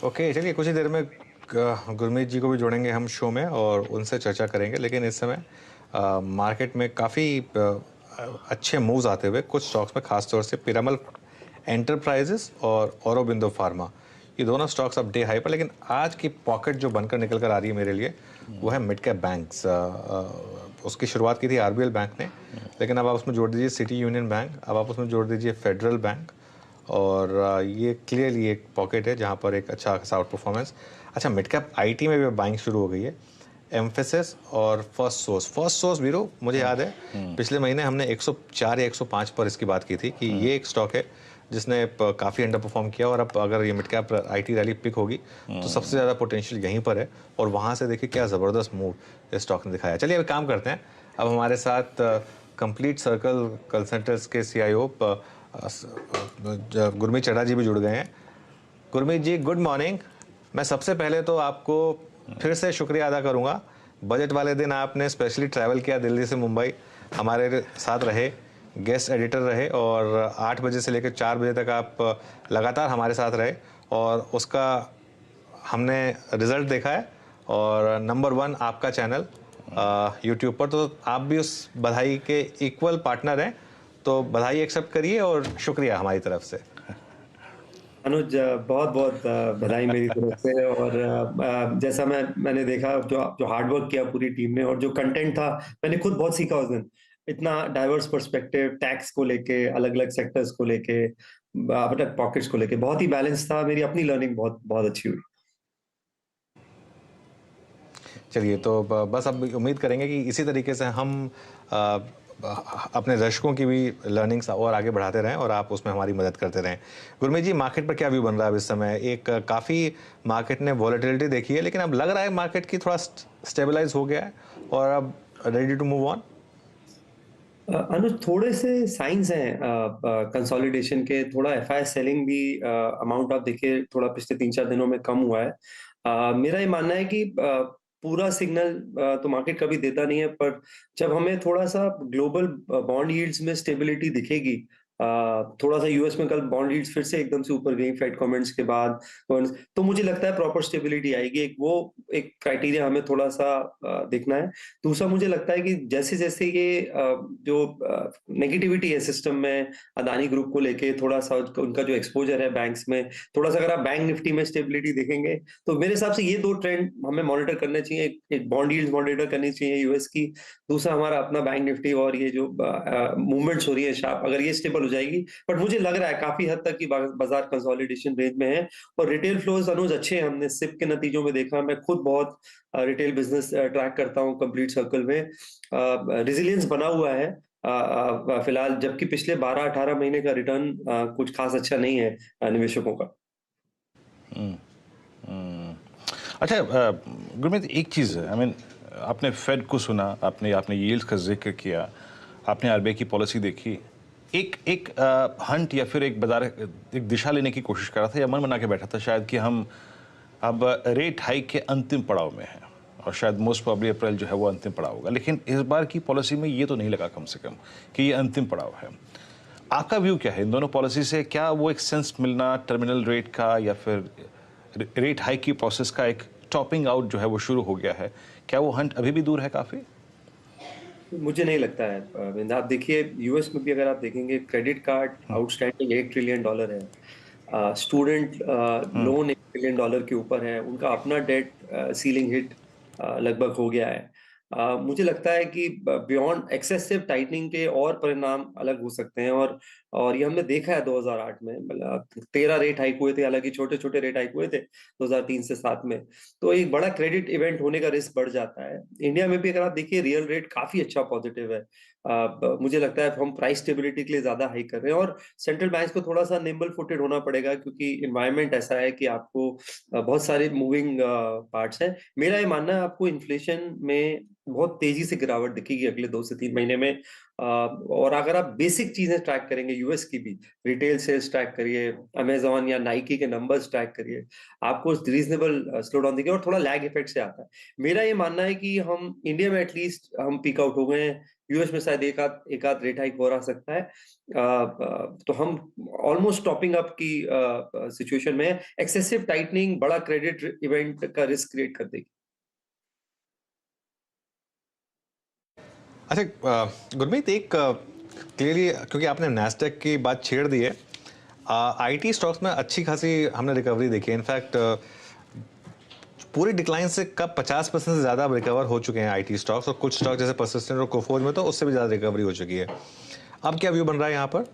Okay, चलिए कुछ ही देर में गुरमीत जी को भी जोड़ेंगे हम शो में और उनसे चर्चा करेंगे। लेकिन इस समय मार्केट में काफ़ी अच्छे मूव्स आते हुए कुछ स्टॉक्स में, खास तौर से पिरामल एंटरप्राइजेस और औरोबिंदो फार्मा, ये दोनों स्टॉक्स अब डे हाई पर। लेकिन आज की पॉकेट जो बनकर निकल कर आ रही है मेरे लिए, वो है मिड कैप बैंक्स। उसकी शुरुआत की थी आरबीएल बैंक ने, लेकिन अब आप उसमें जोड़ दीजिए सिटी यूनियन बैंक, अब आप उसमें जोड़ दीजिए फेडरल बैंक, और ये क्लियरली एक पॉकेट है जहाँ पर एक अच्छा खासा आउट परफॉर्मेंस। अच्छा, मिड कैप आईटी में भी बाइंग शुरू हो गई है। एम्फेसिस और फर्स्ट सोर्स बीरो, मुझे याद है पिछले महीने हमने 104 या 105 पर इसकी बात की थी कि ये एक स्टॉक है जिसने काफ़ी अंडर परफॉर्म किया, और अब अगर ये mid cap IT rally pick होगी तो सबसे ज़्यादा पोटेंशियल यहीं पर है। और वहाँ से देखिए क्या ज़बरदस्त मूव इस स्टॉक ने दिखाया। चलिए अब काम करते हैं। अब हमारे साथ कंप्लीट सर्कल कंसल्टेंट्स के सीईओ गुरमीत चड्ढा जी भी जुड़ गए हैं। गुरमीत जी, गुड मॉर्निंग। मैं सबसे पहले तो आपको फिर से शुक्रिया अदा करूंगा। बजट वाले दिन आपने स्पेशली ट्रैवल किया दिल्ली से मुंबई, हमारे साथ रहे, गेस्ट एडिटर रहे, और 8 बजे से लेकर 4 बजे तक आप लगातार हमारे साथ रहे, और उसका हमने रिजल्ट देखा है। और नंबर 1 आपका चैनल यूट्यूब पर, तो आप भी उस बधाई के इक्वल पार्टनर हैं। तो बधाई एक्सेप्ट करिए और शुक्रिया हमारी तरफ से। अनुज, बहुत बहुत बधाई मेरी तरफ से। और जैसा मैंने देखा जो जो हार्ड वर्क किया पूरी टीम ने, और जो कंटेंट था, मैंने खुद बहुत सीखा उस दिन। इतना डाइवर्स पर्सपेक्टिव, टैक्स को लेके, अलग अलग सेक्टर्स को लेके, अपने पॉकेट्स को लेके, बहुत ही बैलेंस था। मेरी अपनी लर्निंग बहुत बहुत अच्छी हुई। चलिए, तो बस अब उम्मीद करेंगे कि इसी तरीके से हम अ, अपने दर्शकों की भी लर्निंग्स और आगे बढ़ाते रहें और आप उसमें हमारी मदद करते रहें। गुरमीत जी, मार्केट पर क्या व्यू बन रहा है अब इस समय? एक काफ़ी मार्केट ने वॉलेटिलिटी देखी है, लेकिन अब लग रहा है मार्केट की थोड़ा स्टेबलाइज हो गया है और अब रेडी टू मूव ऑन। अनुज, थोड़े से साइंस हैं कंसोलिडेशन के। थोड़ा एफआई सेलिंग भी, अमाउंट आप देखिए, थोड़ा पिछले 3-4 दिनों में कम हुआ है। मेरा ये मानना है कि पूरा सिग्नल तो मार्केट कभी देता नहीं है, पर जब हमें थोड़ा सा ग्लोबल बॉन्ड यील्ड्स में स्टेबिलिटी दिखेगी, थोड़ा सा यूएस में कल बॉन्ड यील्ड्स फिर से एकदम से ऊपर गई फेड कमेंट्स के बाद, तो मुझे लगता है प्रॉपर स्टेबिलिटी आएगी। एक क्राइटेरिया हमें थोड़ा सा देखना है। दूसरा, मुझे लगता है कि जैसे जैसे ये जो नेगेटिविटी है सिस्टम में, अदानी ग्रुप को लेके थोड़ा सा उनका जो एक्सपोजर है बैंक्स में, थोड़ा सा अगर आप बैंक निफ्टी में स्टेबिलिटी देखेंगे, तो मेरे हिसाब से ये दो ट्रेंड हमें मॉनिटर करने चाहिए। एक बॉन्ड यील्ड्स मॉनिटर करनी चाहिए यूएस की, दूसरा हमारा अपना बैंक निफ्टी। और ये जो मूवमेंट्स हो रही है शार्प, अगर ये स्टेबल हो जाएगी, बट मुझे लग रहा है काफी हद तक कि बाजार कंसोलिडेशन रेंज में है। और रिटेल फ्लोज अनुज अच्छे हैं, हमने सिप के नतीजों में देखा। मैं खुद बहुत रिटेल बिजनेस ट्रैक करता हूँ कंप्लीट सर्कल में। रेजिलियंस बना हुआ है फिलहाल, जबकि पिछले 12-18 महीने का रिटर्न कुछ खास अच्छा नहीं है निवेशकों का। अच्छा, गुरमीत, एक चीज़ है, आई मीन, आपने फेड को सुना, आपने आपने यील्ड्स का जिक्र किया, आपने आरबीआई की पॉलिसी देखी, एक एक हंट या फिर एक बाजार, एक दिशा लेने की कोशिश कर रहा था या मन बना के बैठा था शायद कि हम अब रेट हाइक के अंतिम पड़ाव में हैं और शायद मोस्ट प्रोबेबली अप्रैल जो है वो अंतिम पड़ाव होगा। लेकिन इस बार की पॉलिसी में ये तो नहीं लगा कम से कम कि ये अंतिम पड़ाव है। आपका व्यू क्या है इन दोनों पॉलिसी से? क्या वो एक सेंस मिलना टर्मिनल रेट का या फिर रेट हाइक की प्रोसेस का एक टॉपिंग आउट जो है वो शुरू हो गया है? क्या वो हंट अभी भी दूर है काफ़ी? मुझे नहीं लगता है आप देखिए, यूएस में भी अगर आप देखेंगे, क्रेडिट कार्ड आउटस्टैंडिंग $1 ट्रिलियन है। स्टूडेंट लोन $1 ट्रिलियन के ऊपर है। उनका अपना डेट सीलिंग हिट लगभग हो गया है। मुझे लगता है कि बियॉन्ड एक्सेसिव टाइटनिंग के और परिणाम अलग हो सकते हैं। और ये हमने देखा है 2008 में, मतलब 13 रेट हाइक हुए थे, हालांकि छोटे छोटे रेट हाइक हुए थे 2003 से 7 में। तो एक बड़ा क्रेडिट इवेंट होने का रिस्क बढ़ जाता है। इंडिया में भी अगर आप देखिए, रियल रेट काफी अच्छा पॉजिटिव है। मुझे लगता है हम प्राइस स्टेबिलिटी के लिए ज्यादा हाइक कर रहे हैं, और सेंट्रल बैंक को थोड़ा सा निम्बल फुटेड होना पड़ेगा, क्योंकि इन्वायरमेंट ऐसा है कि आपको बहुत सारे मूविंग पार्ट्स हैं। मेरा ये मानना है, आपको इन्फ्लेशन में बहुत तेजी से गिरावट दिखेगी अगले 2 से 3 महीने में। और अगर आप बेसिक चीजें ट्रैक करेंगे यूएस की भी, रिटेल सेल्स ट्रैक करिए, अमेज़न या नाइकी के नंबर्स ट्रैक करिए, आपको रीजनेबल स्लो डाउन दिखेगा और थोड़ा लैग इफेक्ट से आता है। मेरा ये मानना है कि हम इंडिया में एटलीस्ट हम पीक आउट हो गए हैं, यूएस में शायद एक आध रेट हाइक हो रहा सकता है। तो हम ऑलमोस्ट टॉपिंग अप की सिचुएशन में है। एक्सेसिव टाइटनिंग बड़ा क्रेडिट इवेंट का रिस्क क्रिएट कर देगी। अच्छा, गुरमीत, एक क्लियरली, क्योंकि आपने नैस्डैक की बात छेड़ दी है, आईटी स्टॉक्स में अच्छी खासी हमने रिकवरी देखी है। इनफैक्ट पूरी डिक्लाइन से कब 50% से ज़्यादा अब रिकवर हो चुके हैं आईटी स्टॉक्स, और कुछ स्टॉक जैसे परसिस्टेंट और कोफोज में तो उससे भी ज़्यादा रिकवरी हो चुकी है। अब क्या व्यू बन रहा है यहाँ पर?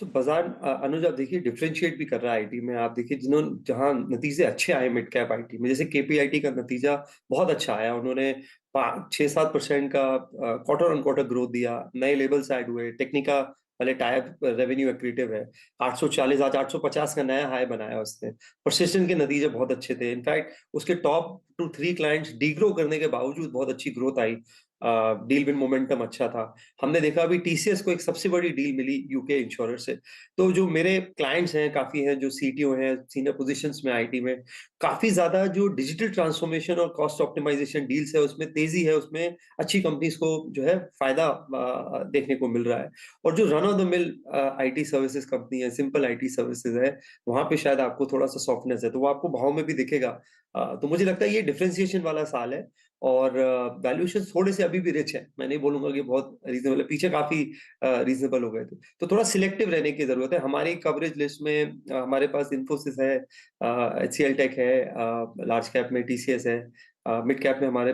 बाजार अनुज आप देखिए डिफरेंशिएट भी कर रहा है आईटी में। आप देखिए जहां नतीजे अच्छे आए मिड कैप आईटी में, जैसे केपीआईटी का नतीजा बहुत अच्छा आया। उन्होंने 6-7% का क्वार्टर ऑन क्वार्टर ग्रोथ दिया, नए लेबल्स ऐड हुए, टेक्निका वाले टाइप रेवेन्यू एक्रीटिव है, 840 आज 850 का नया हाई बनाया उसने। परसिस्टेंट के नतीजे बहुत अच्छे थे। इनफैक्ट उसके टॉप 2-3 क्लाइंट्स डीग्रो करने के बावजूद बहुत अच्छी ग्रोथ आई। डील विन मोमेंटम अच्छा था। हमने देखा अभी टीसीएस को एक सबसे बड़ी डील मिली यूके इंश्योरर से। तो जो मेरे क्लाइंट्स हैं काफी हैं, जो सीटीओ हैं सीनियर पोजीशंस में आईटी में, काफी ज्यादा जो डिजिटल ट्रांसफॉर्मेशन और कॉस्ट ऑप्टिमाइजेशन डील्स है उसमें तेजी है, उसमें अच्छी कंपनीज को जो है फायदा देखने को मिल रहा है। और जो run of the mill IT services company है, सिंपल आईटी सर्विसेज है, वहां पे शायद आपको थोड़ा सा सॉफ्टनेस है, तो वो आपको भाव में भी दिखेगा। तो मुझे लगता है ये डिफरेंशिएशन वाला साल है। और वैल्यूएशन थोड़े से अभी भी रिच है, मैं नहीं बोलूंगा कि बहुत रीजनेबल है, पीछे काफी रीजनेबल हो गए थे। तो थोड़ा सिलेक्टिव रहने की जरूरत है। हमारी कवरेज लिस्ट में हमारे पास इन्फोसिस है, एचसीएल टेक है, लार्ज कैप में टीसीएस है, मिड कैप में हमारे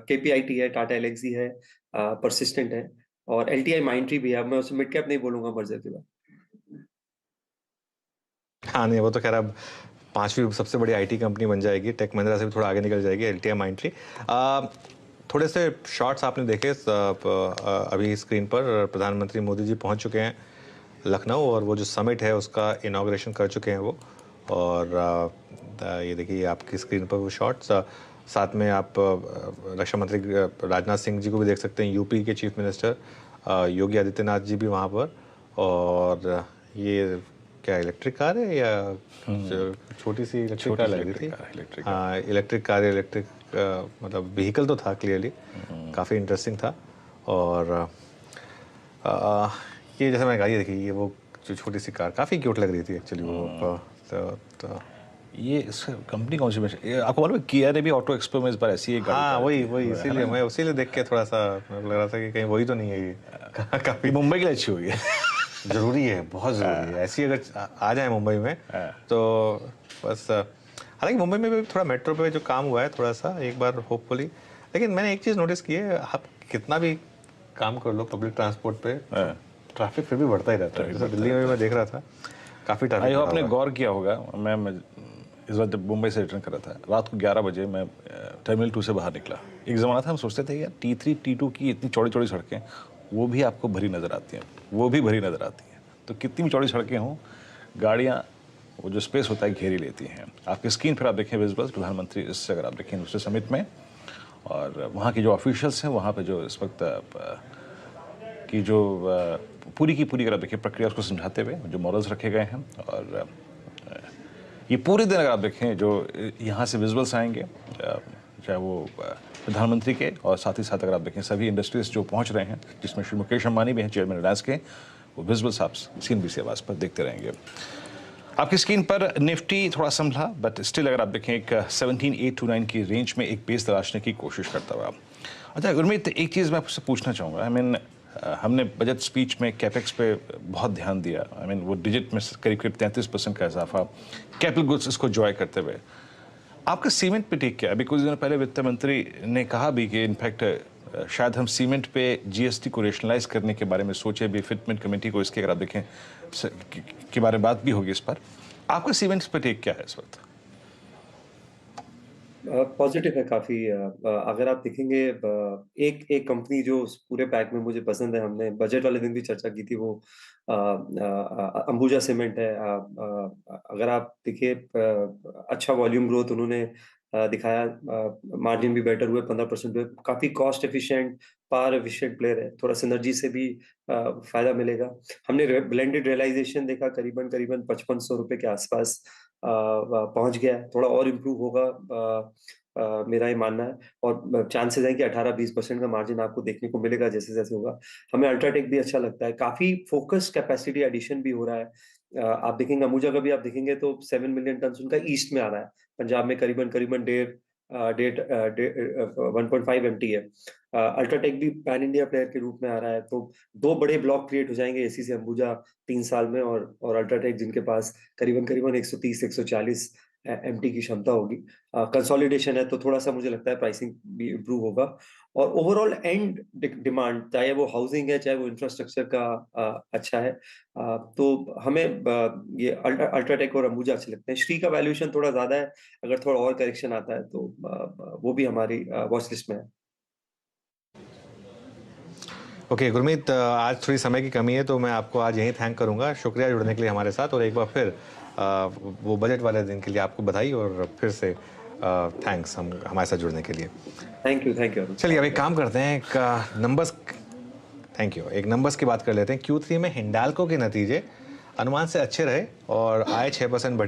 केपीआईटी है, टाटा एलेक्सी है, परसिस्टेंट है, और एलटीआई माइंट्री भी है। अब मैं उसे मिड कैप नहीं बोलूंगा मर्जर के बाद। हाँ, नहीं, वो तो खैर अब पांचवी सबसे बड़ी आईटी कंपनी बन जाएगी, टेक महिंद्रा से भी थोड़ा आगे निकल जाएगी एलटीआई माइंट्री। थोड़े से शॉर्ट्स आपने देखे अभी स्क्रीन पर, प्रधानमंत्री मोदी जी पहुंच चुके हैं लखनऊ, और वो जो समिट है उसका इनाग्रेशन कर चुके हैं वो। और ये देखिए आपकी स्क्रीन पर वो शॉट्स। साथ में आप रक्षा मंत्री राजनाथ सिंह जी को भी देख सकते हैं, यूपी के चीफ मिनिस्टर योगी आदित्यनाथ जी भी वहाँ पर। और ये क्या इलेक्ट्रिक कार है या छोटी सी इलेक्ट्रिक कार लग रही थी? हाँ, इलेक्ट्रिक कार, इलेक्ट्रिक मतलब व्हीकल तो था क्लियरली, काफ़ी इंटरेस्टिंग था। और ये जैसे मैंने कहा, ये देखिए, ये वो जो छोटी सी कार काफ़ी क्यूट लग रही थी एक्चुअली वो। तो ये इस कंपनी कौन सी आपको मालूम है, किया ने भी ऑटो एक्सपो में इस बार ऐसी एक गाड़ी हाँ, उतारी वही थी, इसीलिए मैं उसीलिए देख के थोड़ा सा मेरे को लग रहा था कि कहीं वही तो नहीं है ये। काफ़ी मुंबई के लिए अच्छी हुई है। ज़रूरी है, बहुत ज़रूरी है ऐसी अगर आ जाए मुंबई में तो बस। हालांकि मुंबई में भी थोड़ा मेट्रो पे जो काम हुआ है थोड़ा सा, एक बार होपफुली। लेकिन मैंने एक चीज़ नोटिस की है, आप कितना भी काम कर लो पब्लिक ट्रांसपोर्ट पे, ट्रैफिक फिर भी बढ़ता ही रहता है। जैसे दिल्ली में मैं देख रहा था, काफ़ी ट्रैफिक बढ़ा आपने हुआ है। गौर किया होगा, मैं इस बार जब मुंबई से रिटर्न कर रहा था, रात को 11 बजे मैं टर्मिनल 2 से बाहर निकला। एक ज़माना था हम सोचते थे यार T3 T2 की इतनी चौड़ी चौड़ी सड़कें, वो भी आपको भरी नज़र आती हैं, वो भी भरी नज़र आती हैं। तो कितनी भी चौड़ी सड़कें हों, गाड़ियाँ वो जो स्पेस होता है घेरी लेती हैं। आपकी स्क्रीन पर आप देखें विजुअल्स, प्रधानमंत्री इससे अगर आप देखें दूसरे समिट में, और वहाँ के जो ऑफिशियल्स हैं, वहाँ पे जो इस वक्त की जो पूरी की पूरी अगर आप देखिए प्रक्रिया उसको समझाते हुए जो मॉडल्स रखे गए हैं। और ये पूरे दिन अगर आप देखें जो यहाँ से विजुअल्स आएंगे, चाहे वो प्रधानमंत्री के, और साथ ही साथ अगर आप देखें सभी इंडस्ट्रीज जो पहुँच रहे हैं, जिसमें श्री मुकेश अंबानी भी हैं, चेयरमैन रिलायंस के, वो विजुअल्स आप CNBC आवाज़ पर देखते रहेंगे। आपकी स्क्रीन पर निफ्टी थोड़ा संभला, बट स्टिल अगर आप देखें एक 17,829 की रेंज में एक बेस तलाशने की कोशिश करता हुआ। अच्छा गुरमीत, एक चीज़ मैं आपसे पूछना चाहूँगा। आई मीन हमने बजट स्पीच में कैपेक्स पे बहुत ध्यान दिया। आई मीन वो डिजिट में करीब करीब 33% का इजाफा, कैपिटल गुड्स इसको जॉय करते हुए। आपका सीमेंट पे टेक क्या है? अभी कुछ दिनों पहले वित्त मंत्री ने कहा भी कि इनफैक्ट शायद हम सीमेंट पे जीएसटी को रेशनलाइज करने के बारे में सोचे भी, फिटमेंट कमेटी को इसके अगर आप देखें के बारे में बात भी होगी इस पर। आपका सीमेंट्स पे टेक क्या है इस वक्त? पॉजिटिव है काफी। अगर आप देखेंगे, एक एक कंपनी जो उस पूरे पैक में मुझे पसंद है, हमने बजट वाले दिन भी चर्चा की थी, वो अंबुजा सीमेंट है। अगर आप देखिए, अच्छा वॉल्यूम ग्रोथ उन्होंने दिखाया, मार्जिन भी बेटर हुए, 15% हुए, काफी cost efficient, power efficient player है, थोड़ा सिनर्जी से भी फायदा मिलेगा। हमने ब्लेंडेड रियलाइजेशन देखा, करीबन करीबन 5500 रुपए के आसपास पहुंच गया है, थोड़ा और इम्प्रूव होगा, मेरा ये मानना है, और चांसेस है कि 18-20% का मार्जिन आपको देखने को मिलेगा जैसे जैसे होगा। हमें अल्ट्राटेक भी अच्छा लगता है, काफी फोकस्ड कैपेसिटी एडिशन भी हो रहा है। आप देखेंगे अंबुजा का भी आप देखेंगे तो 7 मिलियन टन उनका ईस्ट में आ रहा है, पंजाब में करीबन करीबन 1.5 एमटी है। अल्ट्राटेक भी पैन इंडिया प्लेयर के रूप में आ रहा है, तो दो बड़े ब्लॉक क्रिएट हो जाएंगे एसी से अंबुजा 3 साल में, और अल्ट्राटेक जिनके पास करीबन करीबन 130-140 एमटी की क्षमता होगी। कंसोलिडेशन है तो थोड़ा सा मुझे लगता है प्राइसिंग भी इम्प्रूव होगा, और ओवरऑल एंड डिमांड, चाहे वो हाउसिंग है चाहे वो इंफ्रास्ट्रक्चर का अच्छा है। तो हमें ये अल्ट्राटेक और अंबुजा अच्छे लगते हैं। श्री का वैल्यूएशन थोड़ा ज्यादा है, अगर थोड़ा और करेक्शन आता है तो वो भी हमारी वॉच लिस्ट में है। ओके गुरमीत, आज थोड़ी समय की कमी है तो मैं आपको आज यहीं थैंक करूंगा। शुक्रिया जुड़ने के लिए हमारे साथ, और एक बार फिर वो बजट वाले दिन के लिए आपको बधाई, और फिर से थैंक्स हम हमारे साथ जुड़ने के लिए। Thank you. चलिए अब एक काम करते हैं, एक नंबर्स थैंक यू एक नंबर्स की बात कर लेते हैं। Q3 में हिंडाल्को के नतीजे अनुमान से अच्छे रहे और आय 6% बढ़ी।